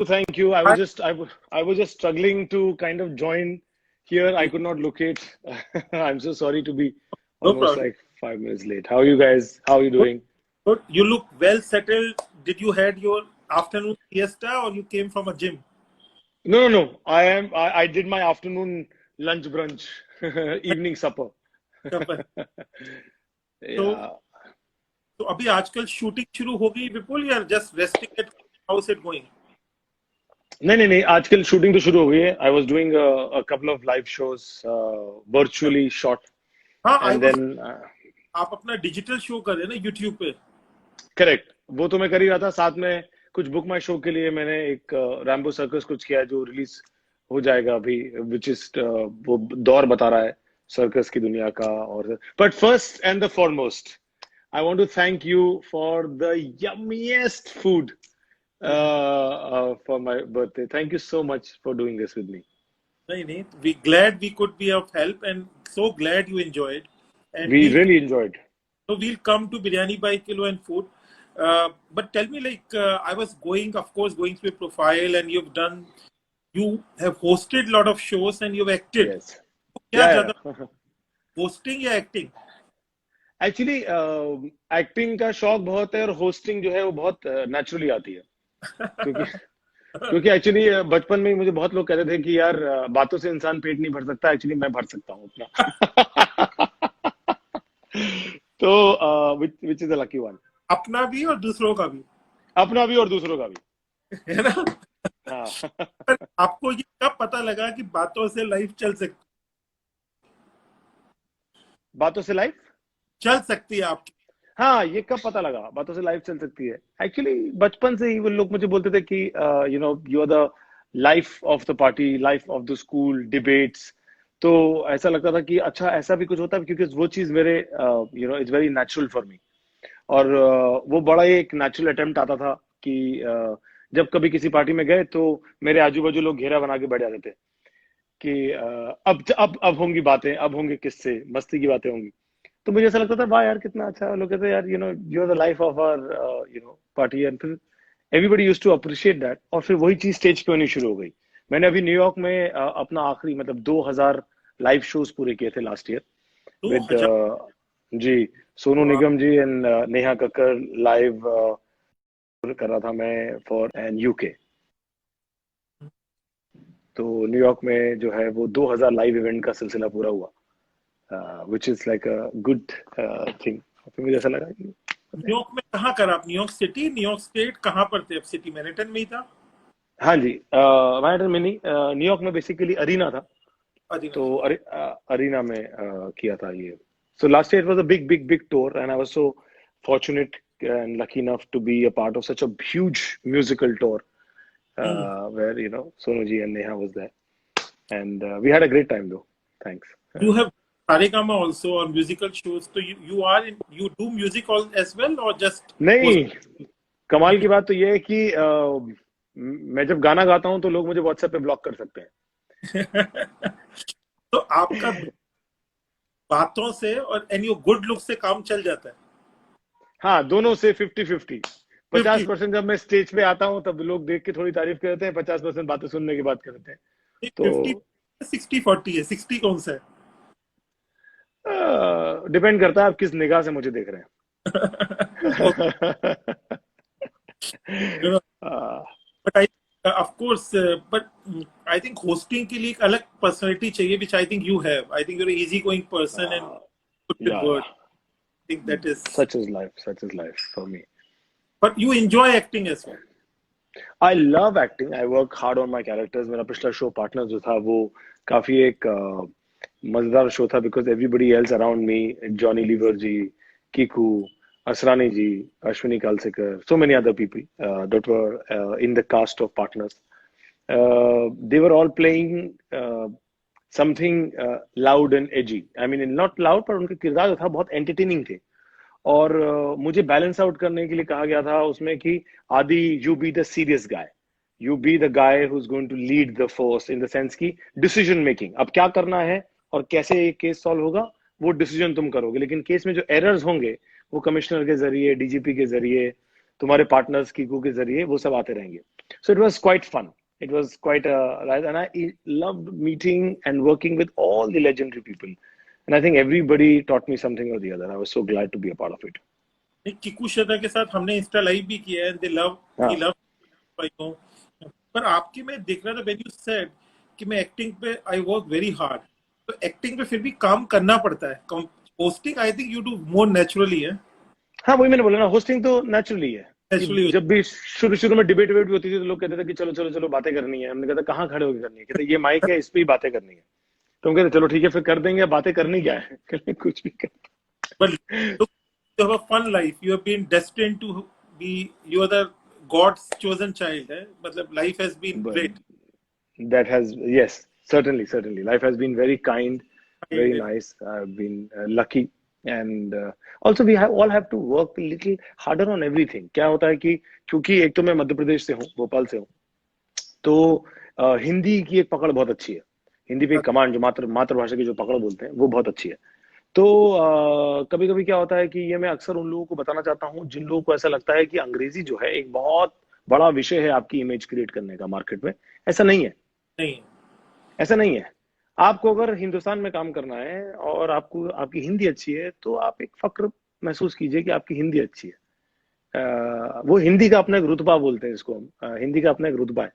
Thank you. Hi. I was just struggling to kind of join here. I could not locate. I'm so sorry to be No almost problem. like 5 minutes late. How are you guys? How are you Good, doing? good. You look well settled. Did you had your afternoon siesta or you came from a gym? No, no, no. I did my afternoon lunch brunch, evening supper. तो Yeah. तो अभी आजकल shooting शुरू हो गई विपुल या just resting at house it going? नहीं नहीं नहीं आजकल शूटिंग तो शुरू हो गई है. I was doing a couple of live shows, virtually shot, हाँ, आई and वाज. then आप अपना डिजिटल शो कर रहे हैं ना यूट्यूब पे? करेक्ट. वो तो मैं कर ही रहा था. साथ में कुछ बुक माई शो के लिए मैंने एक रैम्बो सर्कस कुछ किया है जो रिलीज हो जाएगा अभी, विच इज वो दौर बता रहा है सर्कस की दुनिया का. और but first and the foremost, I want to thank you for the yummiest food for my birthday. Thank you so much for doing this with me. नहीं नहीं, we glad we could be of help and so glad you enjoyed and we we'll. Really enjoyed. So we'll come to biryani by kilo and food. But tell me, like, I was going, of course, going through your profile, and you have hosted a lot of shows and you've acted. Yes. क्या या ज्यादा, या hosting या acting? Actually acting का शौक बहुत है और होस्टिंग जो है वो बहुत नेचुरली आती है. क्योंकि क्योंकि एक्चुअली बचपन में ही मुझे बहुत लोग कहते थे कि यार बातों से इंसान पेट नहीं भर सकता. एक्चुअली मैं भर सकता हूँ अपना. तो which is the lucky one. अपना भी और दूसरों का भी, अपना भी और दूसरों का भी. है ना? हाँ. पर आपको ये कब पता लगा कि बातों से लाइफ बातों से लाइफ. चल सकती है आपकी? हाँ, ये कब पता लगा बातों से लाइफ चल सकती है. एक्चुअली बचपन से ही वो लोग मुझे बोलते थे कि you are the life of the party, life of the school debates. तो ऐसा लगता था कि अच्छा ऐसा भी कुछ होता है, क्योंकि वो चीज मेरे it's very natural for me. और वो बड़ा ही एक नेचुरल अटेम्प्ट आता था कि जब कभी किसी पार्टी में गए तो मेरे आजू बाजू लोग घेरा बना के बैठ जाते थे कि अब होंगी बातें, अब होंगे किस्से, मस्ती की बातें होंगी. तो मुझे ऐसा लगता था वाह यार कितना अच्छा. लोग कहते हैं यार you are the life of our party. And फिर everybody used to appreciate that. और फिर वही चीज स्टेज पे होनी शुरू हो गई. मैंने अभी न्यूयॉर्क में अपना आखिरी मतलब 2000 लाइव शोज पूरे किए थे लास्ट ईयर दो विद हजार जी सोनू निगम जी एंड नेहा कक्कर लाइव कर रहा था मैं फॉर एन यूके. तो न्यूयॉर्क में जो है वो 2000 लाइव इवेंट का सिलसिला पूरा हुआ, which is like a good thing. फिर मुझे ऐसा लगा कि न्यूयॉर्क में कहाँ करा आप? न्यूयॉर्क सिटी, न्यूयॉर्क स्टेट, कहाँ पर थे आप? सिटी मैनहट्टन में ही था? हाँ जी, मैनहट्टन में नहीं, न्यूयॉर्क में बेसिकली अरीना था. अदीना तो में? अरीना में किया था ये. So last year it was a big big big tour and I was so fortunate and lucky enough to be a part of such a huge musical tour, where Sonu ji and Neha was there, and we had a great time though. Thanks. You have Saregama also on musical shows. So you do music all as well or just host? नहीं, कमाल की बात तो ये है कि मैं जब गाना गाता हूँ तो लोग मुझे व्हाट्सएप पे ब्लॉक कर सकते हैं. तो आपका बातों से और एंड योर गुड लुक से काम चल जाता है? हाँ, दोनों से 50-50. 50? 50% जब मैं स्टेज पे आता हूँ तब लोग देख के थोड़ी तारीफ करते हैं, 50% बातें सुनने के बाद करते हैं. 50? तो 60-40 है? 60 कौन सा है? डिपेंड करता है आप किस निगाह से मुझे देख रहे हैं. But I of course but I think hosting के लिए एक अलग पर्सनालिटी चाहिए which I think you have. I think you are easy going person and good with yeah, word. I think that is. such is life for me. But you enjoy acting as well? I love acting. I work hard on my characters. मेरा पिछला show partner जो था वो काफी एक मजेदार show था, because everybody else around me, Johnny Lever ji, Kiku, Asrani ji, Ashwini Kalsekar, so many other people that were in the cast of partners. They were all playing something loud and edgy. I mean not loud, पर उनके किरदार जो था बहुत entertaining थे. और मुझे बैलेंस आउट करने के लिए कहा गया था उसमें कि आदि you be the serious guy, you be the guy who is going to lead the force in the sense key decision making. अब क्या करना है और कैसे ये केस सॉल्व होगा वो डिसीजन तुम करोगे, लेकिन केस में जो एरर्स होंगे वो कमिश्नर के जरिए, डीजीपी के जरिए, तुम्हारे पार्टनर्स की के जरिए वो सब आते रहेंगे. So it was quite fun. It was quite right, and I loved meeting and working with all the legendary people. And I think everybody taught me something or the other. I was so glad to be a part of it. Kiku Sharma के साथ हमने Insta live भी किया है, दे love, ही हाँ. Love. पर आपकी मैं देख रहा था व्हेन यू सेड कि मैं एक्टिंग पे आई वर्क वेरी हार्ड, तो एक्टिंग पे फिर भी काम करना पड़ता है. Hosting I think you do more naturally है. हाँ, वही मैंने बोला ना, होस्टिंग तो नेचुरली है. नेचुरली जब भी शुरू शुरू में डिबेट वेट भी होती थी तो लोग कहते थे कि चलो चलो चलो बातें करनी है. हमने कहा था कहाँ खड़े होकर करनी है. कहते ये माइक है, इस पे ही बातें करनी है. तो हम कहते चलो ठीक है, फिर कर देंगे. बातें करनी क्या है? कहते कुछ भी कर. but you have a fun life. You have been destined to be, you are the God's chosen child. मतलब life has been great. That has, yes, certainly life has been very kind, very nice. I've been lucky, and also we all have to work a little harder on everything. क्या होता है कि क्योंकि एक तो मैं मध्य प्रदेश से हूँ, भोपाल से हूँ, तो हिंदी की एक पकड़ बहुत अच्छी है. हिंदी पे कमांड, जो मातृभाषा की जो पकड़ बोलते हैं, वो बहुत अच्छी है. तो कभी कभी क्या होता है कि ये मैं अक्सर उन लोगों को बताना चाहता हूँ जिन लोगों को ऐसा लगता है कि अंग्रेजी जो है एक बहुत बड़ा विषय है आपकी इमेज क्रिएट करने का मार्केट में. ऐसा नहीं है. नहीं, ऐसा नहीं है. आपको अगर हिंदुस्तान में काम करना है और आपको आपकी हिंदी अच्छी है, तो आप एक फक्र महसूस कीजिए कि आपकी हिंदी अच्छी है. वो हिंदी का अपना एक रुतबा बोलते हैं इसको हम. हिंदी का अपना एक रुतबा है.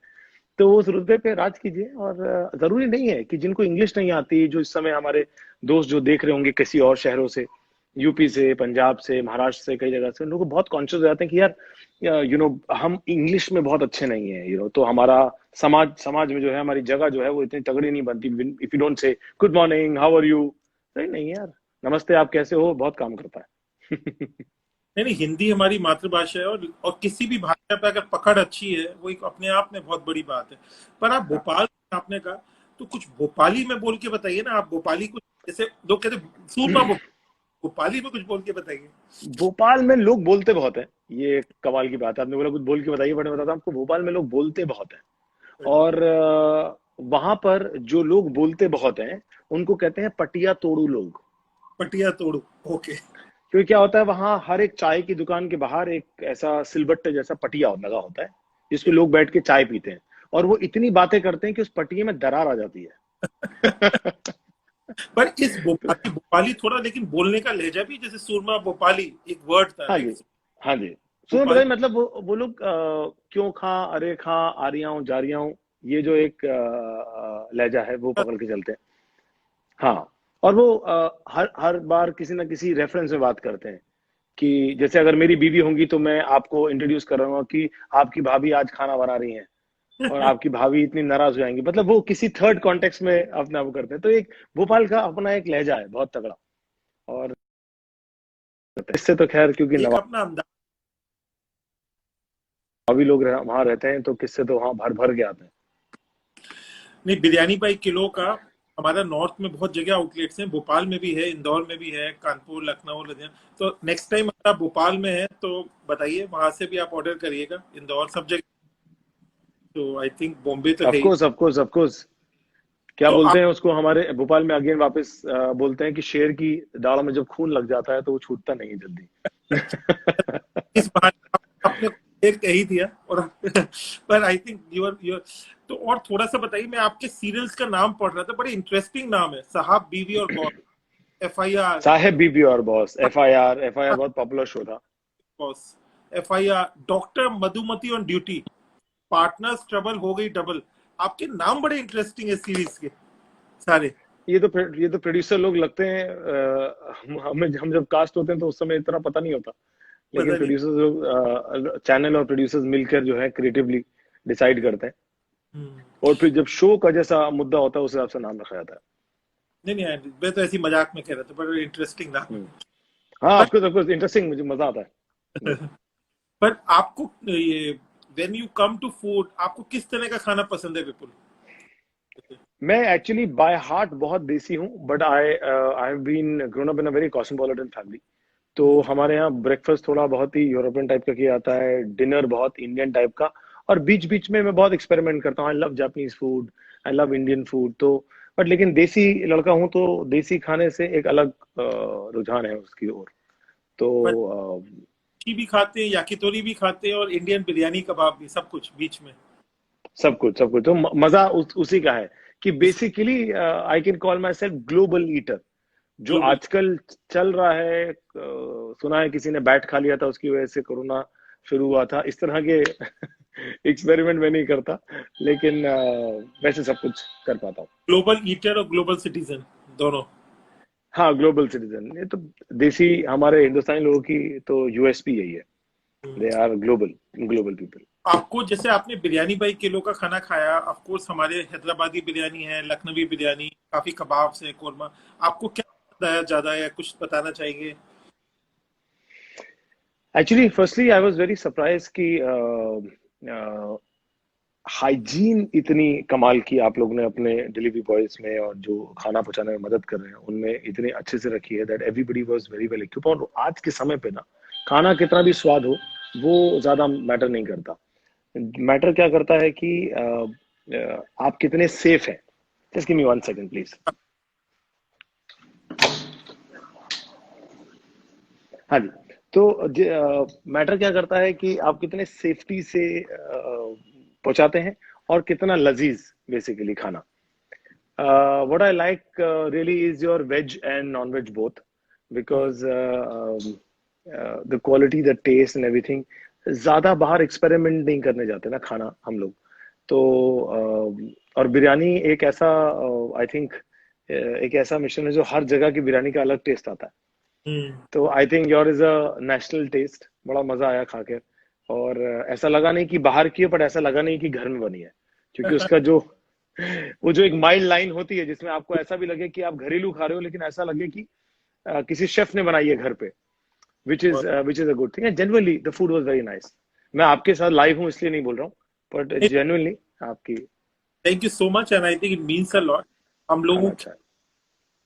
तो उस रुतबे पे राज कीजिए. और जरूरी नहीं है कि जिनको इंग्लिश नहीं आती, जो इस समय हमारे दोस्त जो देख रहे होंगे किसी और शहरों से, यूपी से, पंजाब से, महाराष्ट्र से, कई जगह से, लोग बहुत कॉन्शियस हो जाते हैं कि यार हम इंग्लिश में बहुत अच्छे नहीं है. तो हमारा समाज में जो है, हमारी जगह जो है वो इतनी तगड़ी नहीं बनती. If you don't say good morning, how are you, नहीं यार, नमस्ते आप कैसे हो, बहुत काम करता है. नहीं, हिंदी हमारी मातृभाषा है, और किसी भी भाषा पे अगर पकड़ अच्छी है वो एक अपने आप में बहुत बड़ी बात है. पर आप भोपाल आपने कहा, तो कुछ भोपाली में बोल के बताइए ना. आप भोपाली कुछ, जैसे लोग कहते सूरमा, भोपाली में कुछ बोल के बताइए. भोपाल में लोग बोलते बहुत हैं. ये कमाल की बात है, आपने बोला कुछ बोल के बताइए, बट मैं बताता हूँ आपको, भोपाल में लोग बोलते बहुत हैं. और वहां पर जो लोग बोलते बहुत हैं उनको कहते हैं पटिया तोड़ू लोग. पटिया तोड़ू, ओके. क्योंकि क्या होता है, वहां हर एक चाय की दुकान के बाहर एक ऐसा सिलबट्टे जैसा पटिया लगा होता है जिसपे लोग बैठ के चाय पीते हैं. और वो इतनी बातें करते हैं कि उस पटिये में दरार आ जाती है. पर इस भोपाली थोड़ा, लेकिन बोलने का लहजा भी जैसे सूरमा भोपाली एक वर्ड था. हाँ जी, हाँ जी. सुनो बताइए, मतलब वो लोग क्यों खा, अरे खा, आ रही हूँ, जा रही हूँ, ये जो एक लहजा है वो पकड़ के चलते हैं. हाँ. और वो हर बार किसी ना किसी रेफरेंस में बात करते हैं कि जैसे अगर मेरी बीवी होंगी तो मैं आपको इंट्रोड्यूस कर रहा हूँ कि आपकी भाभी आज खाना बना रही हैं, और आपकी भाभी इतनी नाराज हो जाएंगी. मतलब वो किसी थर्ड कॉन्टेक्स्ट में अपना वो करते हैं. तो एक भोपाल का अपना एक लहजा है बहुत तगड़ा. और इससे तो खैर, क्योंकि नवाबी लोग वहां रहते हैं, तो किससे तो वहां भर भर के आते हैं. नहीं, बिरयानी बाई किलो का हमारा नॉर्थ में बहुत जगह आउटलेट्स हैं. भोपाल में भी है, इंदौर में भी है, कानपुर, लखनऊ, लुधियाना. तो नेक्स्ट टाइम अगर आप भोपाल में है तो बताइए, वहां से भी आप ऑर्डर करिएगा. इंदौर सब जगह, तो आई थिंक बॉम्बे तो है. Of course. क्या तो बोलते हैं उसको हमारे भोपाल में, अगेन वापस बोलते हैं कि शेर की दाढ़ में जब खून लग जाता है तो वो छूटता नहीं है जल्दी. इस बार आपने शेर कह ही दिया. और पर आई थिंक यूर तो और थोड़ा सा बताइए. मैं आपके सीरियल्स का नाम पढ़ रहा था, बड़े इंटरेस्टिंग नाम है, साहब, बीवी और बॉस, FIR. साहेब, बीबी और बॉस, FIR बहुत पॉपुलर शो था. Boss, FIR, doctor Madhumati on duty, partners, trouble हो गई डबल. आपके नाम बड़े इंटरेस्टिंग है सीरीज के सारे. ये तो प्रोड्यूसर लोग लगते हैं. हम जब कास्ट होते हैं तो उस समय इतना पता नहीं होता, लेकिन प्रोड्यूसर्स लोग, चैनल और प्रोड्यूसर्स मिलकर जो है क्रिएटिवली डिसाइड करते हैं. और फिर जब शो का जैसा मुद्दा होता है उस हिसाब से नाम रखा जाता है. नहीं, मैं तो ऐसी मजाक में कह रहा था, बड़ा इंटरेस्टिंग नाम. हाँ, आपको इंटरेस्टिंग, मुझे मजा आता है. पर आपको ये when you come to food, आपको किस तरह का खाना पसंद है विपुल? मैं एक्चुअली बाय हार्ट बहुत देसी हूँ, but I have been grown up in a very cosmopolitan family. तो हमारे यहाँ ब्रेकफास्ट थोड़ा बहुत ही यूरोपियन टाइप का किया जाता है, डिनर बहुत इंडियन टाइप का, और बीच बीच में मैं बहुत एक्सपेरिमेंट करता हूँ. I love Japanese food, I love Indian food. तो बट लेकिन देसी लड़का हूँ तो देसी खाने से एक अलग रुझान है उसकी ओर. तो भी खाते हैं, याकीतोरी भी खाते हैं, और इंडियन बिरयानी कबाब भी, सब कुछ बीच में। सब कुछ सब कुछ। तो मजा उसी का है कि उस basically I can call my self global eater. जो ग्लोबल। आजकल चल रहा है, सुना है किसी ने बैट खा लिया था, उसकी वजह से कोरोना शुरू हुआ था, इस तरह के एक्सपेरिमेंट मैं नहीं करता, लेकिन वैसे सब कुछ कर पाता हूँ। ग्लोबल ईटर और ग्लोबल सिटीजन दोनों। हाँ, ग्लोबल सिटीजन, ये तो देसी हमारे हिंदुस्तानी लोगों की तो यूएसपी यही है। हम्म। They are global, global people. आपको, जैसे आपने बिरयानी बाई किलो का खाना खाया, ऑफ कोर्स हमारे हैदराबादी बिरयानी है, लखनवी बिरयानी, काफी कबाब्स है, कोरमा, आपको क्या पसंद आया ज्यादा, है कुछ बताना चाहेंगे? Actually firstly I was very surprise कि हाइजीन इतनी कमाल की आप लोगों ने अपने डिलीवरी बॉयज में, और जो खाना पहुंचाने में मदद कर रहे हैं उनमें इतने अच्छे से रखी है that everybody was very well equipped. और आज के समय पे ना, खाना कितना भी स्वाद हो, वो ज्यादा मैटर नहीं करता। मैटर क्या करता है कि आप कितने सेफ हैं। Just give me 1 second please. हाँ जी। तो मैटर क्या करता है कि आप कितने सेफ्टी से पहुंचाते हैं, और कितना लजीज बेसिकली खाना। What I like really is your veg and non-veg both, because the quality, the taste and everything, ज्यादा बाहर एक्सपेरिमेंट नहीं करने जाते ना खाना हम लोग। तो और बिरयानी एक ऐसा, आई थिंक एक ऐसा मिश्रण है जो हर जगह की बिरयानी का अलग टेस्ट आता है। हम्म। तो I think your is a national test. बड़ा मजा आया खा के। और ऐसा लगा नहीं कि बाहर की है, पर ऐसा लगा नहीं कि घर में बनी है, क्योंकि उसका जो वो जो एक माइल्ड लाइन होती है जिसमें आपको ऐसा भी लगे कि आप घरेलू खा रहे हो, लेकिन ऐसा लगे कि किसी शेफ ने बनाई है घर पे, which is a good thing. And generally the food was very nice. मैं आपके साथ लाइव हूँ इसलिए नहीं बोल रहा हूँ, बट जेन्युइनली आपकी। Thank you so much, and I think it means a lot. हम खाना लोगों की, अच्छा है।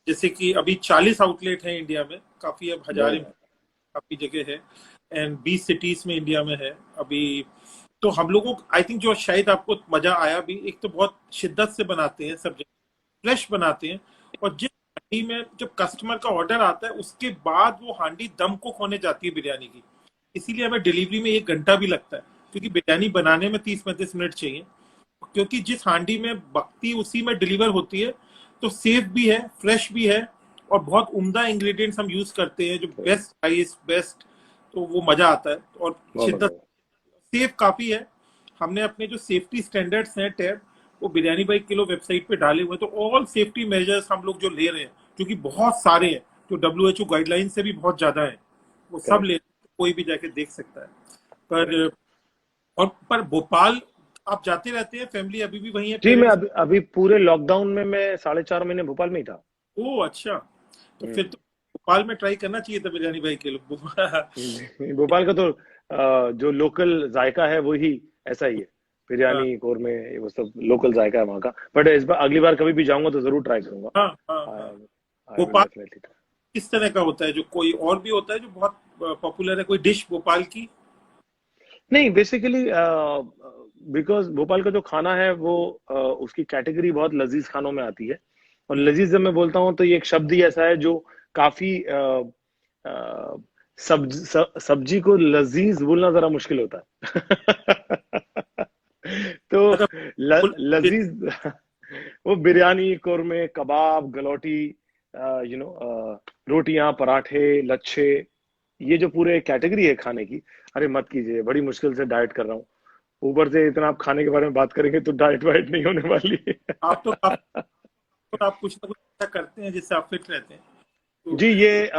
जैसे कि अभी 40 आउटलेट हैं इंडिया में, काफी, अब हजार वेरी नाइस। काफी जगह है, एंड 20 सिटीज में इंडिया में है अभी। तो हम लोगों को, आई थिंक, जो शायद आपको मजा आया भी, एक तो बहुत शिद्दत से बनाते हैं सब जगह, फ्रेश बनाते हैं, और जिस हांडी में जब कस्टमर का ऑर्डर आता है उसके बाद वो हांडी दम को होने जाती है बिरयानी की, इसीलिए हमें डिलीवरी में 1 घंटा भी लगता है, क्योंकि बिरयानी बनाने में 30-35 मिनट चाहिए, क्योंकि जिस हांडी में बकती उसी में डिलीवर होती है। तो सेफ भी है, फ्रेश भी है, और बहुत उम्दा इंग्रेडिएंट्स हम यूज करते हैं, जो बेस्ट प्राइस, बेस्ट, तो वो मजा आता है, और बहुत शिद्दत, बढ़िया। सेफ काफी है। हमने अपने जो सेफ्टी स्टैंडर्ड्स हैं टैब, वो बिरयानी बाई किलो वेबसाइट पे डाले हुए हैं, तो ऑल सेफ्टी मेजर्स हम लोग जो ले रहे हैं, क्योंकि बहुत सारे हैं, जो डब्ल्यू गाइडलाइन से भी बहुत ज्यादा है, वो सब ले करेक्ट। रहे हैं, कोई भी जाके देख सकता है। पर, करेक्ट। और पर भोपाल आप जाते रहते हैं, फैमिली अभी भी वही है, जी, मैं पेरेंट्स? अभी पूरे लॉकडाउन में मैं 4.5 महीने भोपाल में ही था। ओ अच्छा, तो फिर हम्म। तो भोपाल में ट्राई करना चाहिए था बिरयानी भाई के लोग। भोपाल का तो जो लोकल जायका है वो ही ऐसा ही है। हाँ बिरयानी, कौरमे, ये वो सब लोकल जायका है वहाँ का। बट इस बार, अगली बार कभी भी जाऊंगा तो जरूर ट्राई करूंगा। हाँ हाँ हाँ। I will Bhopal definitely try. किस तरह का होता है, जो कोई और भी होता है जो बहुत पॉपुलर है, कोई डिश भोपाल की? नहीं, बेसिकली बिकॉज भोपाल का जो खाना है वो उसकी कैटेगरी बहुत लजीज खानों में आती है। और हम्म। लजीज जब मैं बोलता हूँ तो ये एक शब्द ही ऐसा है जो काफी अ, सब्जी को लजीज बोलना जरा मुश्किल होता है। तो मतलब फुल लजीज वो बिरयानी, कोरमे, कबाब, गलौटी, रोटियां, पराठे, लच्छे, ये जो पूरे कैटेगरी है खाने की। अरे मत कीजिए, बड़ी मुश्किल से डाइट कर रहा हूँ। ऊपर से इतना आप खाने के बारे में बात करेंगे तो डाइट वाइट नहीं होने वाली आप तो है। आप कुछ ना कुछ ऐसा करते हैं जिससे आप फिट रहते हैं, तो जी, ये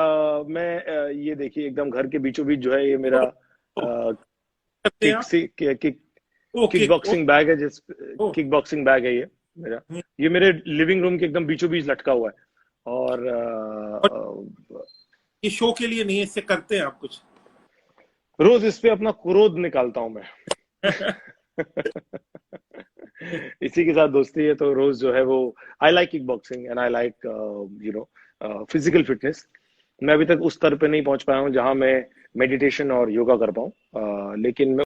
मैं ये देखिए, एकदम घर के बीचों बीच जो है, ये मेरा तो करते हैं किक आप? से kick okay kick boxing bag है, जिस ओ किक बॉक्सिंग बैग है ये मेरा। ये मेरे लिविंग रूम के एकदम बीचों बीच लटका हुआ है। और और ये शो के लिए नहीं है, इससे करते हैं आप कुछ? रोज इस पे अपना क्रोध निकालता हूं मैं। इसी के साथ दोस्ती है, तो रोज जो है वो, I like kick boxing and I like physical fitness. मैं अभी तक उस स्तर पे नहीं पहुंच पाया हूं जहां मैं मेडिटेशन और योगा कर पाऊं, लेकिन मैं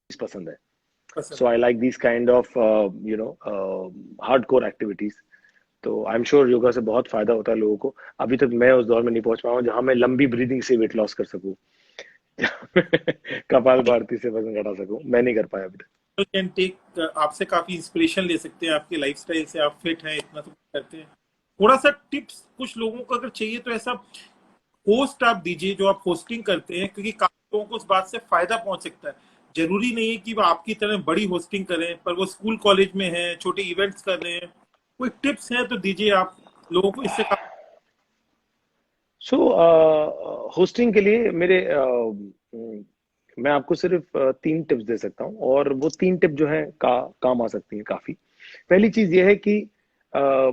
पसंद है। पसंद सो है। I like this kind of hardcore activities. तो आई एम श्योर योगा से बहुत फायदा होता है लोगों को। अभी तक मैं उस दौर में नहीं पहुंच पाया हूँ जहां मैं लंबी ब्रीदिंग से वेट लॉस कर सकूं। कपाल भारती से वजन घटा सकूं, मैं नहीं कर पाया अभी तक। कैन टेक, आपसे काफी इंस्पिरेशन ले सकते हैं, आपके लाइफस्टाइल से, आप फिट हैं, इतना सब करते हैं। थोड़ा सा टिप्स कुछ लोगों को अगर चाहिए तो ऐसा होस्ट आप दीजिए जो आप होस्टिंग करते हैं, क्योंकि काफी लोगों को उस बात से फायदा पहुंच सकता है। जरूरी नहीं है कि वो आपकी तरह बड़ी होस्टिंग करें, पर वो स्कूल कॉलेज में है, छोटे इवेंट्स कर रहे हैं, कोई टिप्स हैं तो दीजिए आप लोगों को, इससे काफी। सो होस्टिंग के लिए मैं आपको सिर्फ 3 टिप्स दे सकता हूँ, और वो 3 टिप जो है काम आ सकती है काफी। पहली चीज ये है कि अ,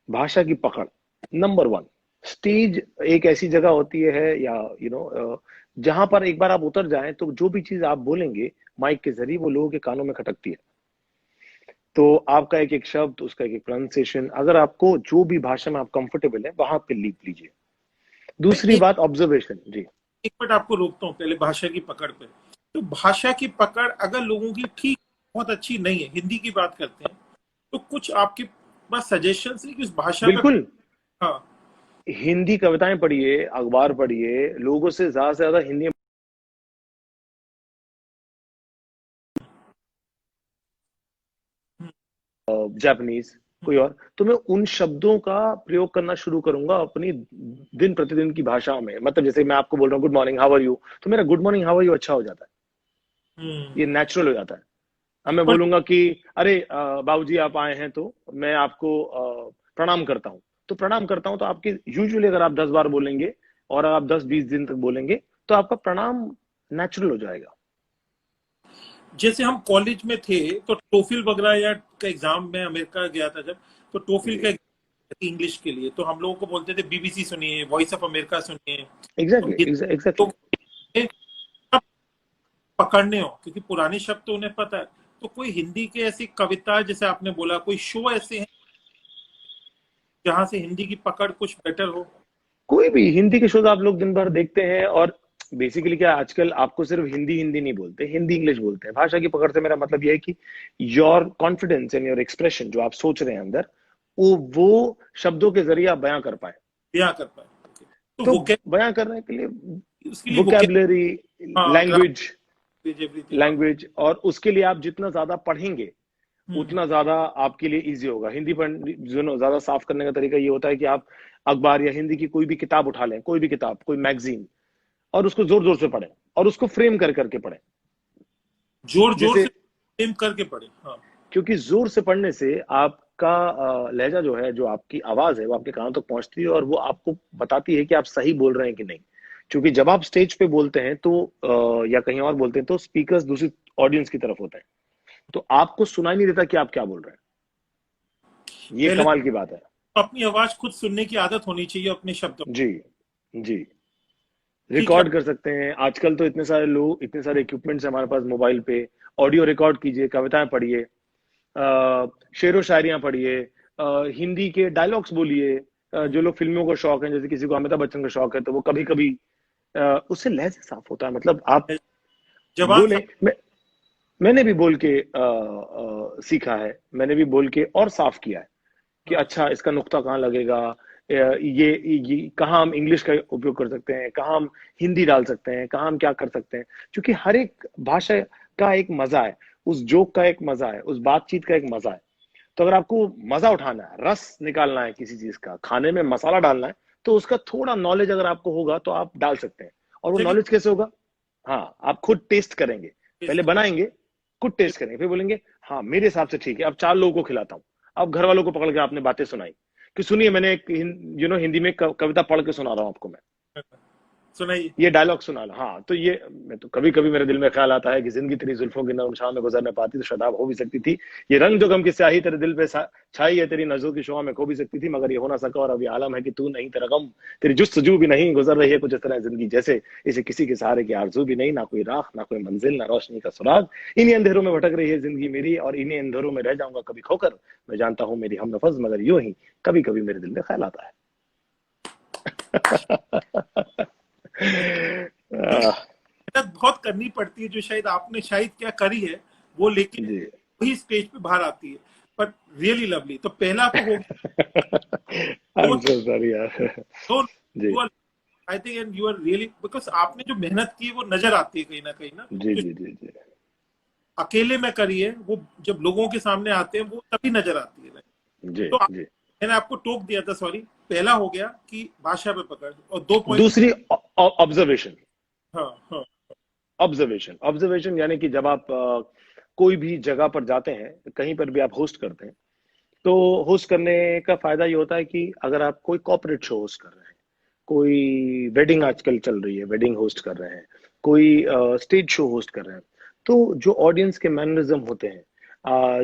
भाषा की पकड़, नंबर 1। स्टेज एक ऐसी जगह होती है, या जहां पर एक बार आप उतर जाएं तो जो भी चीज आप बोलेंगे माइक के जरिए वो लोगों के कानों में खटकती है। तो आपका एक एक शब्द, उसका एक एक प्रोनाउंसिएशन, अगर आपको जो भी भाषा में आप कंफर्टेबल है वहां पे लीप लीजिए। मैं दूसरी बात, ऑब्जर्वेशन जी। एक मिनट आपको रोकता हूँ पहले भाषा की पकड़ पे। तो भाषा की पकड़ अगर लोगों की ठीक बहुत अच्छी नहीं है, हिंदी की बात करते हैं, तो कुछ आपके पास सजेशन है कि उस भाषा का। बिल्कुल, हाँ। हिंदी कविताएं पढ़िए, अखबार पढ़िए, लोगों से ज्यादा हिंदी, हम्म, जापानीज, कोई और, तो मैं उन शब्दों का प्रयोग करना शुरू करूंगा अपनी दिन प्रतिदिन की भाषा में। मतलब जैसे मैं आपको बोल रहा हूँ good morning how are you, तो मेरा good morning how are you अच्छा हो जाता है, हम्म। ये नेचुरल हो जाता है। अब मैं पर बोलूंगा कि अरे बाबूजी आप आए हैं तो मैं आपको प्रणाम करता हूँ। तो प्रणाम करता हूँ तो आपके यूजुअली अगर आप 10 बार बोलेंगे और आप 10-20 दिन तक बोलेंगे तो आपका प्रणाम नेचुरल हो जाएगा। जैसे हम कॉलेज में थे तो टोफिल वगैरह या का एग्जाम में अमेरिका गया था जब, तो टोफिल जी, का इंग्लिश के लिए तो हम लोगों को बोलते थे बीबीसी सुनिए, वॉइस ऑफ अमेरिका सुनिए। तो एग्जैक्टली ये एग्जैक्टली। लोग सब पकड़ने हो, क्योंकि पुराने शब्द तो उन्हें पता है। तो कोई हिंदी के ऐसी कविता जैसे आपने बोला, कोई शो ऐसे हैं जहां से हिंदी की पकड़ कुछ बेटर हो? कोई भी हिंदी के शोज आप लोग दिन भर देखते हैं, और बेसिकली क्या आजकल आपको सिर्फ हिंदी हिंदी नहीं बोलते, हिंदी इंग्लिश बोलते हैं। भाषा की पकड़ से मेरा मतलब यह है कि your confidence and your expression, जो आप सोच रहे हैं अंदर, वो शब्दों के जरिए आप बयां कर पाए। क्या कर पाए? तो तो वो क्या, बयां करने के लिए उसके लिए वो क्या? वोकेबलरी, हाँ, लैंग्वेज, ग्रामर, एवरीथिंग, हाँ। और उसके लिए आप जितना ज्यादा पढ़ेंगे हम्म। उतना ज्यादा आपके लिए इजी होगा। हिंदी पर ज्यादा साफ करने का तरीका ये होता है कि आप अखबार या हिंदी की कोई भी किताब उठा लें, कोई भी किताब, कोई मैगजीन, और उसको जोर जोर से पढ़ें, और उसको फ्रेम कर करके पढ़ें। जोर जोर जैसे, से फ्रेम करके पढ़े, हाँ। क्योंकि जोर से पढ़ने से आपका लहजा जो है, जो आपकी आवाज है, वो आपके कानों तक पहुंचती है और वो आपको बताती है कि आप सही बोल रहे हैं कि नहीं। क्योंकि जब आप स्टेज पे बोलते हैं तो या कहीं और बोलते हैं तो स्पीकर्स दूसरी ऑडियंस की तरफ होते हैं, तो आपको सुनाई नहीं देता कि आप क्या बोल रहे हैं। ये पहले कमाल की बात है। तो अपनी आवाज खुद सुनने की आदत होनी चाहिए अपने शब्दों। जी जी। ठीक है। रिकॉर्ड कर सकते हैं आजकल तो, इतने सारे लोग, इतने सारे इक्विपमेंट्स है हमारे पास मोबाइल पे। ऑडियो रिकॉर्ड कीजिए, कविताएं पढ़िए, शेरो शायरियां पढ़िए, हिंदी के डायलॉग्स बोलिए। जो लोग फिल्मों का शौक है, जैसे किसी को अमिताभ बच्चन का शौक है, तो वो कभी कभी उससे लहजा साफ होता है। मतलब आप जवान बोले, मैंने भी बोल के सीखा है, मैंने भी बोल के और साफ किया है कि हाँ। अच्छा इसका नुक्ता कहाँ लगेगा, ये कहाँ हम इंग्लिश का उपयोग कर सकते हैं, कहाँ हम हिंदी डाल सकते हैं, कहाँ हम क्या कर सकते हैं। क्योंकि हर एक भाषा का एक मजा है, उस जोक का एक मजा है, उस बातचीत का एक मजा है। तो अगर आपको मजा उठाना है, रस निकालना है किसी चीज का, खाने में मसाला डालना है, तो उसका थोड़ा नॉलेज अगर आपको होगा तो आप डाल सकते हैं। और वो जगह नॉलेज कैसे होगा? हाँ, आप खुद टेस्ट करेंगे, टेस्ट पहले कर। बनाएंगे, खुद टेस्ट करेंगे, फिर बोलेंगे हाँ मेरे हिसाब से ठीक है, अब 4 लोगों को खिलाता हूँ। अब घर वालों को पकड़ के आपने बातें सुनाई कि सुनिए, मैंने एक हिंदी में कविता पढ़ के सुना रहा हूँ आपको मैं, सुनाइए। ये डायलॉग सुना लो। हाँ, तो ये मैं तो कभी कभी मेरे दिल में ख्याल आता है कि जिंदगी तेरी जुल्फों की नरम छांव में गुजर न पाती तो शादाब हो भी सकती थी। ये रंग जो गम की स्याही तेरे दिल पे छाई है, तेरी नजरों की शुआ में खो भी सकती थी, मगर ये हो ना सका, और अब ये आलम है कि तू नहीं, तेरा गम, तेरी जुस्तजू भी नहीं, गुजर रही है कुछ इस तरह जिंदगी जैसे इसे किसी के सहारे की आरजू भी नहीं, ना कोई राह, ना कोई मंजिल, ना रोशनी का सुराग। इन्हीं अंधेरों में भटक रही है जिंदगी मेरी, और इन्हीं अंधेरों में रह जाऊंगा कभी खोकर। मैं जानता हूँ मेरी हम नफज, मगर यूं ही कभी कभी मेरे दिल में ख्याल आता है। मेहनत बहुत करनी पड़ती है जो शायद आपने शायद क्या करी है, वो लेकिन जी वही स्टेज पे बाहर आती है। But really lovely. तो पहला तो हो आई एम सो सॉरी यार। तो जी you are, I think, and you are really, because आपने जो मेहनत की वो नजर आती है कहीं ना, जी जो जी जी जी अकेले में करी है वो जब लोगों के सामने आते हैं वो तभी नजर आती है। जी तो जी। मैंने आपको टोक दिया था, सॉरी। पहला हो गया कि भाषा पे पकड़, और 2 पॉइंट। दूसरी ऑब्जर्वेशन। हाँ हाँ। ऑब्जर्वेशन ऑब्जर्वेशन यानी कि जब आप कोई भी जगह पर जाते हैं, कहीं पर भी आप होस्ट करते हैं, तो होस्ट करने का फायदा ये होता है कि अगर आप कोई कॉर्पोरेट शो होस्ट कर रहे हैं, कोई वेडिंग आजकल चल रही है, वेडिंग होस्ट कर रहे हैं, कोई स्टेज शो होस्ट कर रहे हैं, तो जो ऑडियंस के मैनरिज्म होते हैं,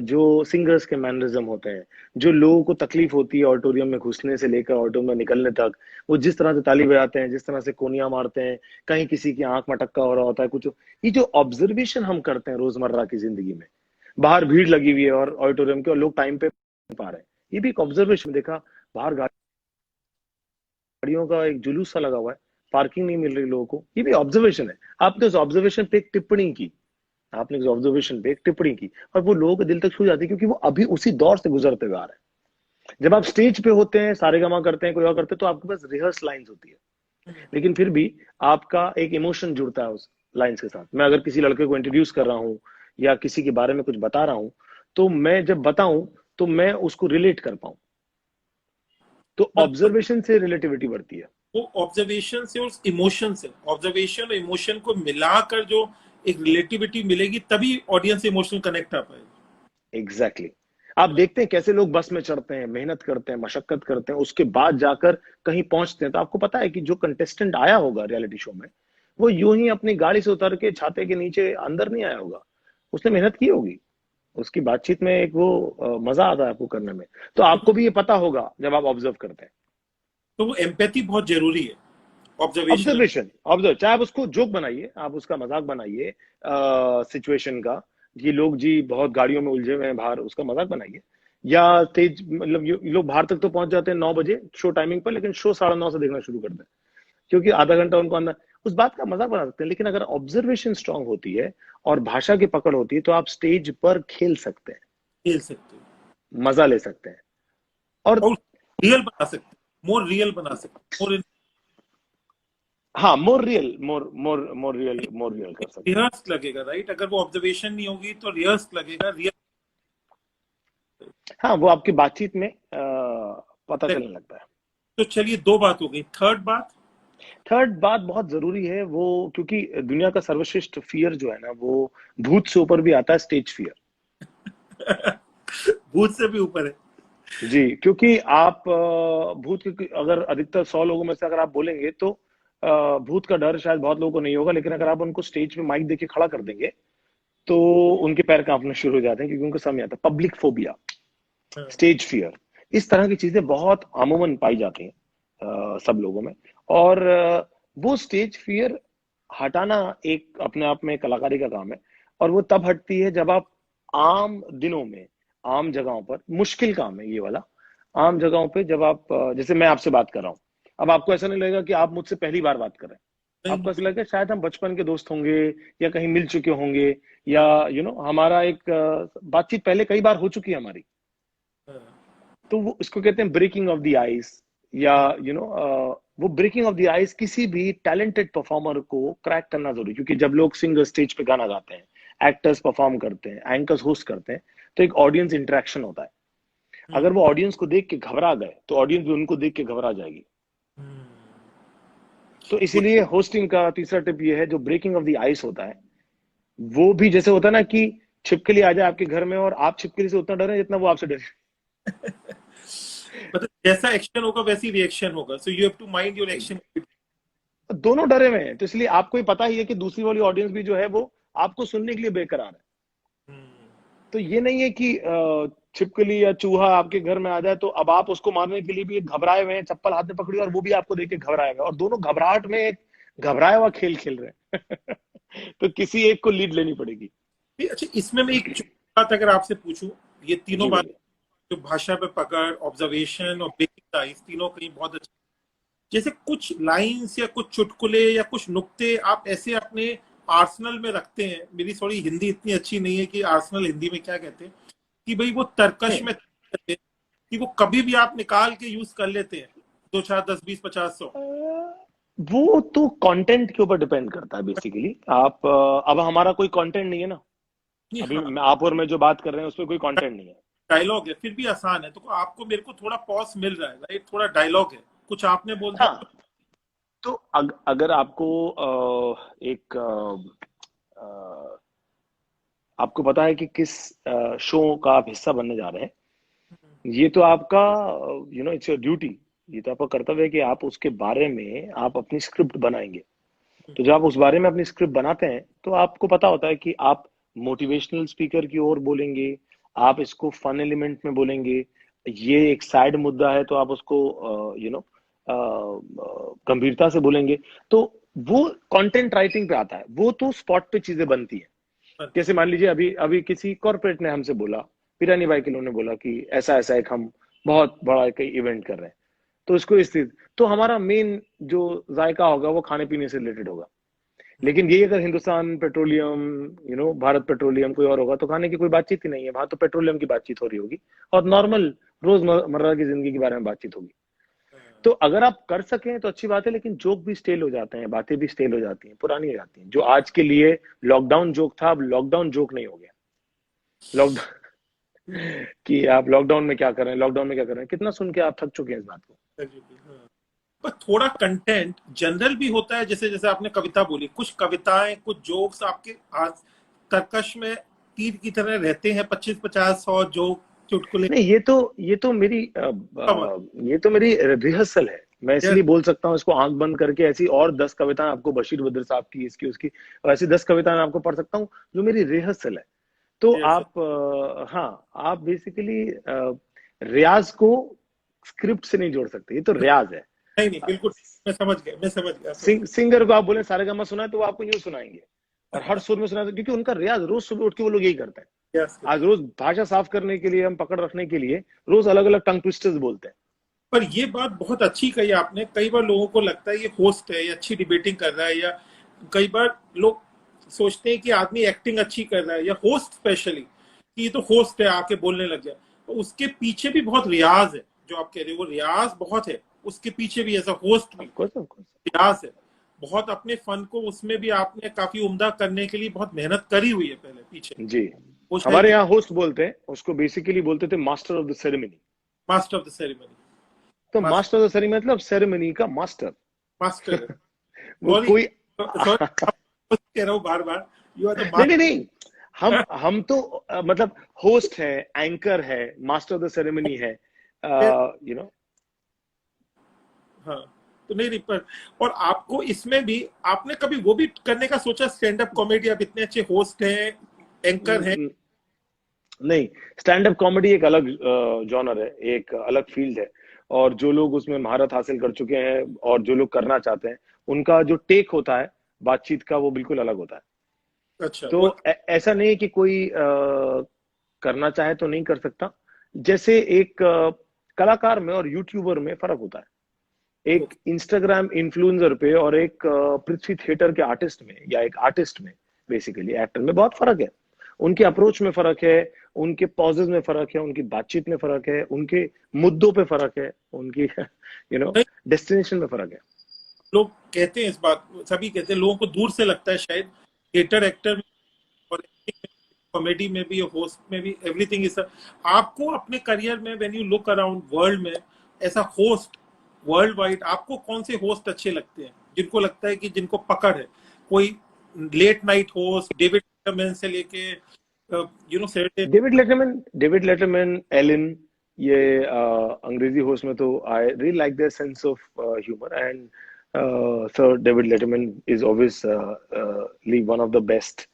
जो सिंगर्स के मैनरिज्म होते हैं, जो लोगों को तकलीफ होती है ऑडिटोरियम में घुसने से लेकर ऑडिटोरियम में निकलने तक, वो जिस तरह से ताली बजाते हैं, जिस तरह से कोनियां मारते हैं, कहीं किसी की आंख में टक्का हो रहा होता है कुछ, ये जो ऑब्जर्वेशन हम करते हैं रोजमर्रा की जिंदगी में, बाहर भीड़ लगी हुई है और ऑडिटोरियम के, और लोग टाइम पे पा रहे हैं, ये भी एक ऑब्जर्वेशन देखा। बाहर गाड़ियों का एक जुलूस सा लगा हुआ है, पार्किंग नहीं मिल रही लोगों को, ये भी ऑब्जर्वेशन है। आपने उस ऑब्जर्वेशन पे एक टिप्पणी की, आपने उस ऑब्जर्वेशन पे एक टिप्पणी की, और वो लोगों के दिल तक छू जाती है, क्योंकि वो अभी उसी दौर से गुजरते हुए आ रहे हैं। जब आप स्टेज पे होते हैं, सारेगामा करते हैं, कोई और करते हैं, तो आपके पास रिहर्स लाइंस होती है, लेकिन फिर भी आपका एक इमोशन जुड़ता है उस लाइंस के साथ। मैं अगर किसी लड़के को इंट्रोड्यूस कर रहा हूँ या किसी के बारे में कुछ बता रहा हूं, तो मैं जब बताऊं तो मैं उसको रिलेट कर पाऊं, तो बिल्कुल। ऑब्जर्वेशन से रिलेटिविटी बढ़ती है। वो ऑब्जर्वेशन से और इमोशन से, ऑब्जर्वेशन और इमोशन को मिलाकर जो एक रिलेटिविटी मिलेगी, तभी ऑडियंस से इमोशनल कनेक्ट आ पाएगा। Exactly exactly. आप देखते हैं कैसे लोग बस में चढ़ते हैं, मेहनत करते हैं, मशक्कत करते हैं, उसके बाद जाकर कहीं पहुंचते हैं, तो आपको पता है कि जो कंटेस्टेंट आया होगा रियलिटी शो में, वो यूं ही अपनी गाड़ी से उतर के छाते के नीचे अंदर नहीं आया होगा, उसने मेहनत की होगी। उसकी बातचीत में एक वो मजा आता है आपको करने में। तो आपको भी ये पता होगा जब आप ऑब्जर्व करते हैं। तो वो एम्पैथी बहुत जरूरी है, ऑब्जर्वेशन। ऑब्जर्वेशन, ऑब्जर्व, चाहे आप उसको जोक बनाइए, आप उसका मजाक बनाइए सिचुएशन का, ये लोग जी बहुत गाड़ियों में उलझे हुए हैं बाहर, उसका मजाक बनाइए, या तेज, मतलब ये लोग बाहर तक तो पहुंच जाते हैं 9 बजे शो टाइमिंग पर, लेकिन शो 9:30 से देखना शुरू करते हैं, क्योंकि आधा घंटा उनको अंदर, उस बात का मजाक बना सकते हैं। लेकिन अगर ऑब्जर्वेशन स्ट्रांग होती है और भाषा की पकड़ होती है, तो आप स्टेज पर खेल सकते हैं, खेल सकते हो मजा ले सकते हैं, और और रियल बना सकते हो, मोर रियल बना सकते हो, मोर हाँ, मोर रियल कर सकते हैं। रिहर्स लगेगा, राइट? अगर वो ऑब्जर्वेशन नहीं होगी तो रिहर्स लगेगा, रियल। हाँ, वो आपकी बातचीत में पता चलने लगता है। तो चलिए, 2 बात हो गई। थर्ड बात? थर्ड बात बहुत जरूरी है वो, क्योंकि दुनिया का सर्वश्रेष्ठ फियर जो है ना, वो भूत से ऊपर भी आता है, स्टेज फियर। भूत से भी ऊपर है। जी, क्योंकि आप भूत की अगर अधिकतर 100 लोगों में से अगर आप बोलेंगे, तो भूत का डर शायद बहुत लोगों को नहीं होगा, लेकिन अगर आप उनको स्टेज पे माइक देके खड़ा कर देंगे, तो उनके पैर कांपने शुरू हो जाते हैं, क्योंकि उनको समझ आता है। पब्लिक फोबिया, स्टेज फियर, इस तरह की चीजें बहुत अमूमन पाई जाती हैं सब लोगों में। और वो स्टेज फियर हटाना एक अपने आप में कलाकारी का काम है, और वो तब हटती है जब आप आम दिनों में, आम जगहों पर, मुश्किल काम है ये वाला, आम जगहों पे जब आप जैसे मैं आपसे बात कर रहा हूँ, अब आपको ऐसा नहीं लगेगा कि आप मुझसे पहली बार बात कर रहे हैं, आपको ऐसा लगेगा शायद हम बचपन के दोस्त होंगे, या कहीं मिल चुके होंगे, या हमारा एक बातचीत पहले कई बार हो चुकी है हमारी। तो वो इसको कहते हैं ब्रेकिंग ऑफ द आइस, या वो ब्रेकिंग ऑफ द आइस किसी भी टैलेंटेड परफॉर्मर को क्रैक करना जरूरी, क्योंकि जब लोग सिंगर स्टेज पे गाना गाते हैं, एक्टर्स परफॉर्म करते हैं, एंकर्स होस्ट करते हैं, तो एक ऑडियंस इंटरेक्शन होता है। अगर वो ऑडियंस को देख के घबरा गए, तो ऑडियंस भी उनको देख के घबरा जाएगी। तो इसीलिए होस्टिंग का तीसरा टिप ये है, जो ब्रेकिंग ऑफ द आइस होता है, वो भी जैसे होता है ना कि छिपकली आ जाए आपके घर में, और आप छिपकली से उतना डरे जितना वो आपसे डरे। मतलब जैसा एक्शन होगा वैसी रिएक्शन होगा, so you have to mind your action. दोनों डरे हुए हैं, तो इसलिए आपको ही पता ही है कि दूसरी वाली ऑडियंस भी जो है वो आपको सुनने के लिए बेकरार है। तो ये नहीं है कि छिपकली या चूहा आपके घर में आ जाए तो अब आप उसको मारने के लिए भी घबराए हुए हैं, चप्पल हाथ में पकड़ी, और वो भी आपको देख के घबराएगा, और दोनों घबराहट में एक घबराया हुआ खेल खेल रहे हैं। तो किसी एक को लीड लेनी पड़ेगी। अच्छा, इसमें मैं एक बात अगर आपसे पूछूं, ये तीनों जी बात, बोलिए। जो भाषा पे पकड़, ऑब्जर्वेशन और बेसिक साइंस, तीनों कहीं बहुत अच्छे। जैसे कुछ लाइंस या कुछ चुटकुले या कुछ नुक्ते आप ऐसे अपने आर्सेनल में रखते हैं। मेरी थोड़ी हिंदी इतनी अच्छी नहीं है कि आर्सेनल हिंदी में क्या कहते हैं, कि भाई वो तर्कश नहीं, में कि वो कभी भी आप निकाल के यूज कर लेते हैं, 2 4 10 20 50 100? वो तो कंटेंट के ऊपर डिपेंड करता है बेसिकली। आप अब हमारा कोई कंटेंट नहीं है ना, नहीं, अभी हाँ, आप और मैं जो बात कर रहे हैं उसमें कोई कंटेंट नहीं है। डायलॉग है फिर भी आसान है, तो आपको मेरे को थोड़ा पॉज मिल रहा है, राइट? थोड़ा डायलॉग है, कुछ आपने बोल दिया तो। हाँ, तो अगर आपको एक आपको पता है कि किस शो का आप हिस्सा बनने जा रहे हैं, ये तो आपका इट्स योर ड्यूटी, ये तो आपका कर्तव्य है कि आप उसके बारे में आप अपनी स्क्रिप्ट बनाएंगे। तो जब आप उस बारे में अपनी स्क्रिप्ट बनाते हैं तो आपको पता होता है कि आप मोटिवेशनल स्पीकर की ओर बोलेंगे, आप इसको फन एलिमेंट में बोलेंगे, ये एक सैड मुद्दा है तो आप उसको गंभीरता से बोलेंगे। तो वो कंटेंट राइटिंग पे आता है, वो तो स्पॉट पे चीजें बनती है। बनती जैसे है। मान लीजिए अभी अभी किसी कॉर्पोरेट ने हमसे बोला, पिरानी भाई किलो ने बोला कि ऐसा ऐसा एक हम बहुत बड़ा एक इवेंट कर रहे हैं, तो इसको इस चीज, तो हमारा मेन जो जायका होगा वो खाने पीने से रिलेटेड होगा। लेकिन ये अगर हिंदुस्तान पेट्रोलियम, भारत पेट्रोलियम कोई और होगा तो खाने की कोई बातचीत ही नहीं है, वहां तो पेट्रोलियम की बातचीत हो रही होगी और नॉर्मल रोजमर्रा की जिंदगी के बारे में बातचीत होगी। तो अगर आप कर सकें तो अच्छी बात है, लेकिन जोक भी स्टेल हो जाते हैं, बातें भी स्टेल हो जाती हैं, पुरानी हो जाती हैं। जो आज के लिए लॉकडाउन जोक था, अब लॉकडाउन जोक नहीं हो गया। लॉकडाउन कि आप लॉकडाउन में क्या कर रहे हैं, लॉकडाउन में क्या कर रहे हैं, कितना सुन के आप थक चुके हैं इस बात को। पर थोड़ा कंटेंट जनरल भी होता है, जैसे जैसे आपने कविता बोली, कुछ कविताएं कुछ जोक्स आपके आज कर्कश में तीर की तरह रहते हैं, 25 50 100 जोक चुटकुले। नहीं, ये तो मेरी रिहर्सल है। मैं Yes, इसलिए बोल सकता हूँ इसको आंख बंद करके, ऐसी और 10 कविताएं आपको बशीर बद्र साहब की, इसकी उसकी, और ऐसी 10 कविताएं आपको पढ़ सकता हूँ जो मेरी रिहर्सल है। तो yes, आप हाँ, आप बेसिकली रियाज को स्क्रिप्ट से नहीं जोड़ सकते, ये तो रियाज है। नहीं नहीं, बिल्कुल मैं समझ गया, मैं समझ गया, समझ सिंगर को आप बोले सारेगामा सुना है तो वो आपको यूं सुनाएंगे, और हर सुर में सुना, क्योंकि उनका रियाज रोज सुबह उठ के वो लोग यही करते हैं। गया। Yes, आज रोज भाषा साफ करने के लिए, हम पकड़ रखने के लिए रोज अलग अलग टंग ट्विस्टर्स बोलते हैं। पर ये बात बहुत अच्छी कही आपने। कई बार लोगों को लगता है ये होस्ट है, ये अच्छी डिबेटिंग कर रहा है, या कई बार लोग सोचते हैं कि आदमी एक्टिंग अच्छी कर रहा है, या होस्ट स्पेशली कि ये तो होस्ट है आके बोलने लग गया। तो उसके पीछे भी बहुत रियाज है, जो आप कह रहे हो वो रियाज बहुत है, उसके पीछे भी एज अ होस्ट भी ऑफ कोर्स, ऑफ कोर्स। रियाज है बहुत। अपने फन को उसमें भी आपने काफी उम्दा करने के लिए बहुत मेहनत करी हुई है पहले पीछे, जी, वो हमारे शायद यहाँ होस्ट बोलते हैं उसको, बेसिकली बोलते थे master of the ceremony. Master of the ceremony. तो master, master of the ceremony मतलब सेरेमनी का मास्टर। मास्टर है। वो सॉरी, कोई सॉरी कह रहा हूँ बार बार, यू आर द नहीं नहीं मास्टर। नहीं, हम तो मतलब होस्ट है, एंकर है, मास्टर ऑफ द सेरेमनी है, यू नो। हाँ, तो नहीं नहीं, पर और आपको इसमें भी आपने कभी वो भी करने का सोचा, स्टैंड अप कॉमेडी? आप इतने अच्छे होस्ट हैं, एंकर हैं। नहीं, स्टैंड अप कॉमेडी एक अलग जॉनर है, एक अलग फील्ड है, और जो लोग उसमें महारत हासिल कर चुके हैं और जो लोग करना चाहते हैं, उनका जो टेक होता है बातचीत का वो बिल्कुल अलग होता है। अच्छा, तो वो ऐसा नहीं कि कोई करना चाहे तो नहीं कर सकता। जैसे एक कलाकार में और यूट्यूबर में फर्क होता है, वो एक इंस्टाग्राम इन्फ्लुएंसर पे और एक पृथ्वी थिएटर के आर्टिस्ट में, या एक आर्टिस्ट में, बेसिकली एक्टर में बहुत फर्क है। उनके अप्रोच में फर्क है, उनके पॉजेज में फर्क है, उनकी बातचीत में फर्क है, उनके मुद्दों पे फर्क है, उनकी नहीं, डेस्टिनेशन में फर्क है। लोग कहते हैं इस बात, सभी कहते हैं, लोगों को दूर से लगता है शायद थिएटर एक्टर में और कॉमेडी में भी, होस्ट में भी, एवरीथिंग इज। आपको अपने करियर में when you look around world में, ऐसा होस्ट वर्ल्ड वाइड आपको कौन से होस्ट अच्छे लगते हैं, जिनको लगता है कि जिनको पकड़ है? कोई late night host, David Letterman से लेके सेटरडे। डेविड लेटरमैन, एलिन, ये अंग्रेजी होस्ट में तो I really like their sense of humour, and sir David Letterman is obviously one of the best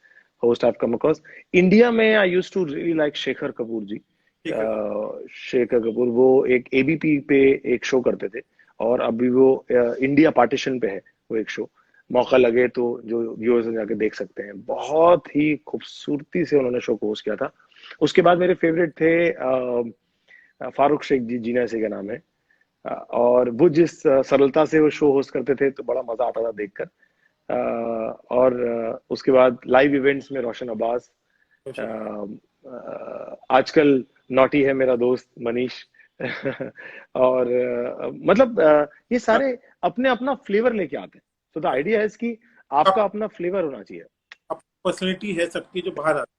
host I've come across. India में I used to really like Shekhar Kapoor ji. ठीक है। शेखर कपूर वो एक ABP पे एक शो करते थे, और अभी वो इंडिया पार्टीशन पे है वो एक शो। मौका लगे तो जो व्यूअर्स जाके देख सकते हैं, बहुत ही खूबसूरती से उन्होंने शो को होस्ट किया था। उसके बाद मेरे फेवरेट थे फारूक शेख जी, जीना से का नाम है। और वो जिस सरलता से वो शो होस्ट करते थे तो बड़ा मजा आता था देखकर। और उसके बाद लाइव इवेंट्स में रोशन अब्बास, आजकल नॉटी है मेरा दोस्त मनीष। और मतलब ये सारे अपने अपना फ्लेवर लेके आते हैं। तो द आइडिया है कि आपका अपना फ्लेवर होना चाहिए। पर्सनैलिटी है सबकी जो बाहर आती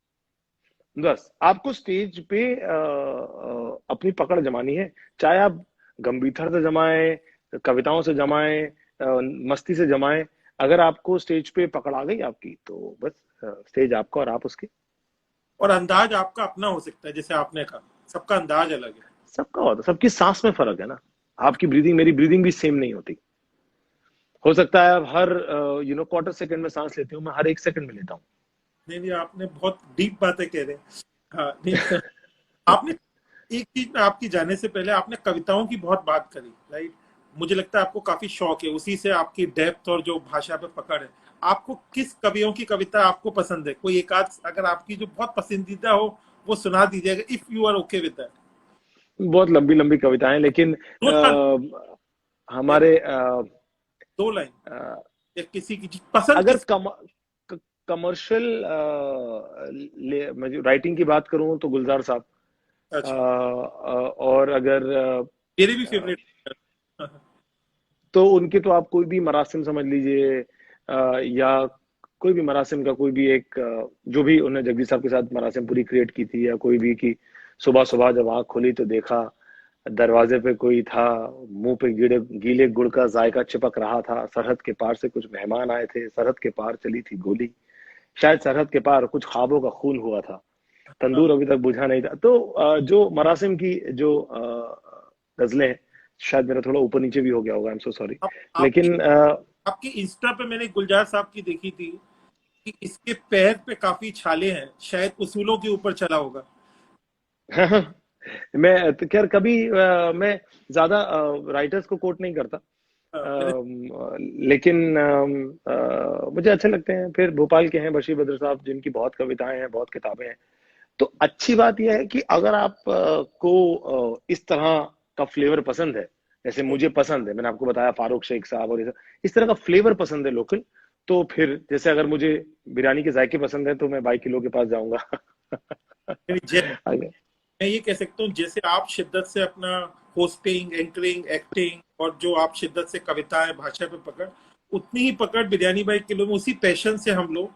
बस आपको स्टेज पे अपनी पकड़ जमानी है, चाहे आप गंभीरता से जमाएं, कविताओं से जमाएं, मस्ती से जमाएं। अगर आपको स्टेज पे पकड़ आ गई आपकी, तो बस स्टेज आपका और आप उसके। और अंदाज आपका अपना हो सकता है, जैसे आपने कहा सबका अंदाज अलग है। सबका होता है, सबकी सांस में फर्क है ना। आपकी ब्रीदिंग मेरी ब्रीदिंग भी सेम नहीं होती। हो सकता है आप हर क्वार्टर सेकंड में सांस लेते हो, मैं हर 1 सेकंड में लेता हूँ। नहीं नहीं, आपने बहुत डीप बातें कह रहे हैं। हाँ नहीं, आपने एक चीज में आपकी जाने से पहले आपने कविताओं की बहुत बात करी, राइट। मुझे लगता है आपको काफी शौक है, उसी से आपकी डेप्थ और जो भाषा पे पकड़ है। आपको किस कवियों की कविता आपको पसंद है? कोई एक आध अगर आपकी जो बहुत पसंदीदा हो वो सुना दीजिएगा, if you are okay with that. बहुत लंबी लंबी कविताएं, लेकिन दो लाइन या हमारे दो लाइन अ, या किसी की पसंद अगर किस। कमर्शियल राइटिंग की बात करूं तो गुलजार साहब। अच्छा, और अगर मेरे भी फेवरेट। तो उनके तो आप कोई भी मरासिम समझ लीजिए, या कोई भी मरासिम का कोई भी एक जो भी उन्होंने जगदीश साहब के साथ मरासिम पूरी क्रिएट की थी, या कोई भी कि सुबह सुबह जब आंख खोली तो देखा दरवाजे पे कोई था, मुंह पे गीले गीले गुड़ का जायका चिपक रहा था, सरहद के पार से कुछ मेहमान आए थे, सरहद के पार चली थी गोली, शायद सरहद के पार कुछ ख्वाबों का खून हुआ था, तंदूर अभी तक बुझा नहीं था। तो जो मरासिम की जो गजलें हैं, शायद मेरा थोड़ा ऊपर नीचे भी हो गया होगा, आई एम सो सॉरी। आपकी लेकिन आपकी इंस्टा पे मैंने गुलजार साहब की देखी थी कि इसके पैर पे काफी छाले हैं, शायद उसूलों के ऊपर चला होगा। मैं तो खैर कभी मैं ज्यादा राइटर्स को कोट नहीं करता। मैंने लेकिन मुझे अच्छे लगते हैं। फिर भोपाल के हैं बशीर बद्र साहब, जिनकी बहुत कविताएं हैं, बहुत किताबें हैं। तो अच्छी बात यह है कि अगर आप को इस तरह का फ्लेवर पसंद है, जैसे मुझे पसंद है, मैंने आपको बताया फारूक शेख साहब और इस तरह का फ्लेवर पसंद है लोकल, तो फिर जैसे अगर मुझे बिरयानी के जायके पसंद है तो मैं भाई किलो के पास जाऊंगा। आगे। मैं ये कह सकता हूँ जैसे आप शिद्दत से अपना होस्टिंग, एंकरिंग, एक्टिंग और जो आप शिद्दत से कविताएं भाषा पे पकड़, उतनी ही पकड़ बिरयानी बाई किलो में, उसी पैशन से हम लोग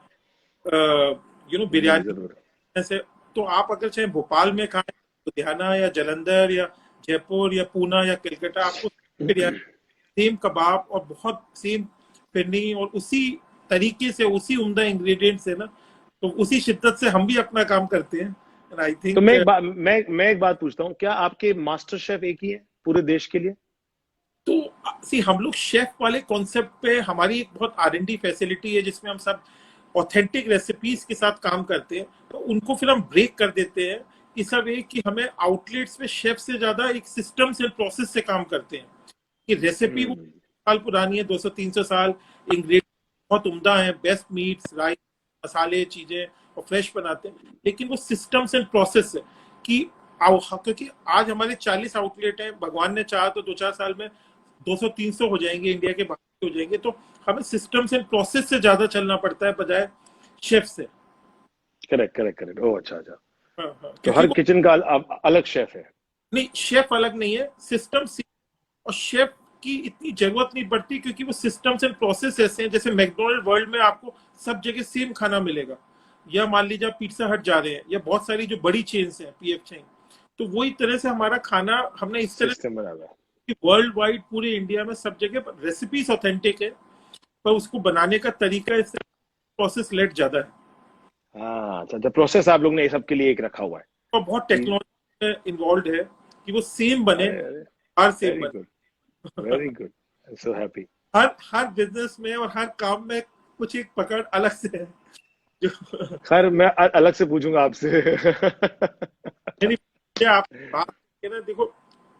जी बिरयानी जरूर। से। तो आप अगर चाहे भोपाल में खाएं, लुधियाना या जलंधर या जयपुर या पूना या कलकत्ता, आपको बिरयानी सेम कबाब और बहुत सेम फिरनी और उसी तरीके से उसी उम्दा इंग्रेडिएंट से ना, तो उसी शिद्दत से हम भी अपना काम करते हैं। आई तो थिंक मैं एक बात पूछता हूँ, क्या आपके मास्टर शेफ एक ही है पूरे देश के लिए? तो सी हम लोग शेफ वाले कॉन्सेप्ट पे, हमारी एक बहुत R&D फैसिलिटी है जिसमें हम सब ऑथेंटिक रेसिपीज के साथ काम करते हैं। तो उनको फिर हम ब्रेक कर देते हैं कि सब एक कि हमें आउटलेट्स में शेफ से ज्यादा एक सिस्टम से प्रोसेस से काम करते हैं कि रेसिपी वो हम्म। साल पुरानी है, 200-300 साल, इंग्रेडिएंट बहुत उम्दा है, बेस्ट मीट्स, राइस, मसाले, चीजें और फ्रेश बनाते हैं। लेकिन वो सिस्टम्स एंड प्रोसेस है कि क्योंकि आज हमारे 40 आउटलेट हैं, भगवान ने चाहा तो 2-4 साल में 200-300 हो जाएंगे, इंडिया के बाकी हो जाएंगे। तो हमें सिस्टम्स एंड प्रोसेस से ज्यादा चलना पड़ता है बजाय शेफ से। Correct correct correct. ओह अच्छा अच्छा। हाँ हाँ, तो क्योंकि हर वो किचन का अलग शेफ है। नहीं, शेफ अलग नहीं है, सिस्टम। और शेफ की इतनी जरूरत नहीं पड़ती क्योंकि वो सिस्टम्स एंड प्रोसेस ऐसे हैं। जैसे मैकडोनल्ड वर्ल्ड में आपको सब जगह सेम खाना मिलेगा, या मान लीजिए आप पिज्जा हट जा रहे हैं, या बहुत सारी जो बड़ी चेन्स हैं, PF चेन, तो वही तरह से हमारा खाना हमने इस तरह सिस्टम बना हुआ से वर्ल्ड वाइड पूरे इंडिया में सब जगह रेसिपीज ऑथेंटिक है, पर उसको बनाने का तरीका इससे प्रोसेस लेट ज्यादा है। है। हाँ अच्छा अच्छा, प्रोसेस आप लोग ने ये सब के लिए एक रखा हुआ है और बहुत कि। टेक्नोलॉजी इन्वॉल्व है कि वो सेम बने, अरे अरे, हर सेम वेरी बने। Good, very good, so happy. हर हर बिजनेस में और हर काम में कुछ एक पकड़ अलग से है जो खैर मैं अलग से पूछूंगा आपसे। यानी ये आप बात करके ना देखो,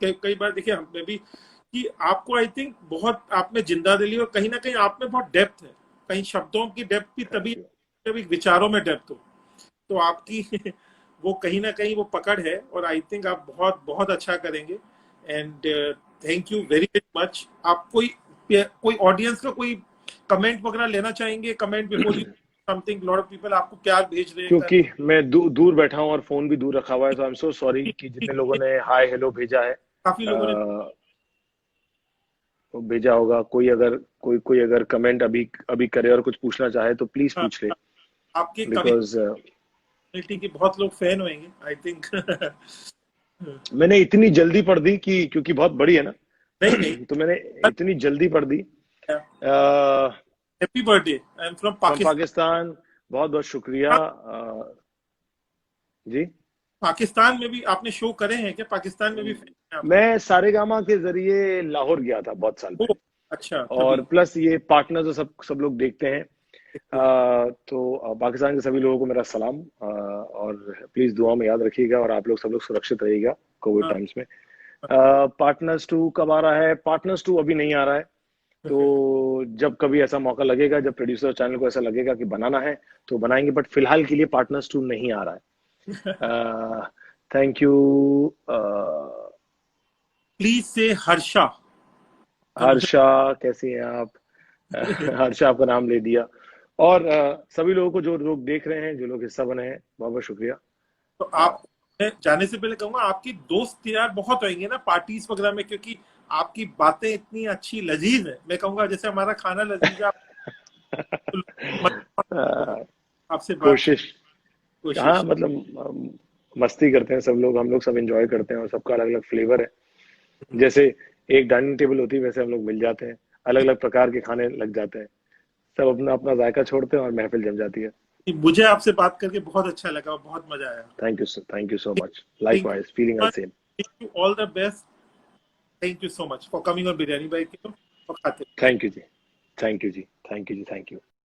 कई बार देखिए हम में भी कि आपको आई थिंक बहुत आप में जिंदा दिली और कहीं ना कहीं आप में बहुत डेप्थ है। कहीं शब्दों की डेप्थ भी थैंक तभी यू। जब एक विचारों में डेप्थ हो, तो आपकी वो कहीं ना कहीं वो पकड़ है, और आई थिंक आप बहुत बहुत अच्छा करेंगे। And thank you very very much. आप कोई कोई ऑडियंस का कोई कमेंट वगैरह लेना चाहेंगे? Comment before you something, lot of people आपको प्यार भेज रहे हैं। क्योंकि मैं दूर बैठा हूँ और फोन भी दूर रखा हुआ है, तो आई एम सो सॉरी कि जितने लोगों ने हाय हेलो भेजा है, काफी लोगों ने वो भेजा होगा। कोई अगर कमेंट अभी अभी करे और कुछ पूछना चाहे तो प्लीज पूछ ले, आपके बिकॉज कम्युनिटी के बहुत लोग फैन होंगे आई थिंक। मैंने इतनी जल्दी पढ़ दी कि क्योंकि बहुत बड़ी है ना, नहीं नहीं, तो मैंने इतनी जल्दी पढ़ दी। Happy birthday, I am from from Pakistan. Pakistan, बहुत बहुत शुक्रिया जी। पाकिस्तान में भी आपने शो करे हैं क्या? पाकिस्तान में भी fan हैं आपके? मैं सारेगामा के जरिए लाहौर गया था बहुत साल ओह, पहले, अच्छा, और तभी। प्लस ये पार्टनर जो सब लोग देखते हैं। तो पाकिस्तान के सभी लोगों को मेरा सलाम, और प्लीज दुआ में याद रखिएगा, और आप लोग सब लोग सुरक्षित रहिएगा कोविड हाँ, टाइम्स में। पार्टनर्स 2 कब आ रहा है? पार्टनर्स 2 अभी नहीं आ रहा है, तो जब कभी ऐसा मौका लगेगा, जब प्रोड्यूसर चैनल को ऐसा लगेगा कि बनाना है तो बनाएंगे, बट फिलहाल के लिए पार्टनर्स 2 नहीं आ रहा है। Thank you. प्लीज से हर्षा। हर्षा, कैसी हैं आप? हर्षा आपका नाम ले दिया। और सभी लोगों को, जो लोग देख रहे हैं, जो लोग हिस्सा बने हैं, बहुत बहुत शुक्रिया। तो आप, मैं जाने से पहले कहूंगा, आपकी दोस्त यार बहुत होंगे ना पार्टीज वगैरह में, क्योंकि आपकी बातें इतनी अच्छी लजीज है। मैं कहूंगा जैसे हमारा खाना लजीज है, आपसे बात की कोशिश, हाँ कोशिश। मतलब मस्ती करते हैं सब लोग, हम लोग सब एंजॉय करते हैं, और सबका अलग अलग फ्लेवर है। जैसे एक डाइनिंग टेबल होती है, वैसे हम लोग मिल जाते हैं, अलग अलग प्रकार के खाने लग जाते हैं, सब अपना अपना जायका छोड़ते हैं और महफिल जम जाती है। मुझे आपसे बात करके बहुत अच्छा लगा, बहुत मजा आया। Thank you so much, likewise, feeling the same. You all the best. Thank you so much for coming on biryani by और खाते। Thank you ji, thank you ji, thank you ji, thank you.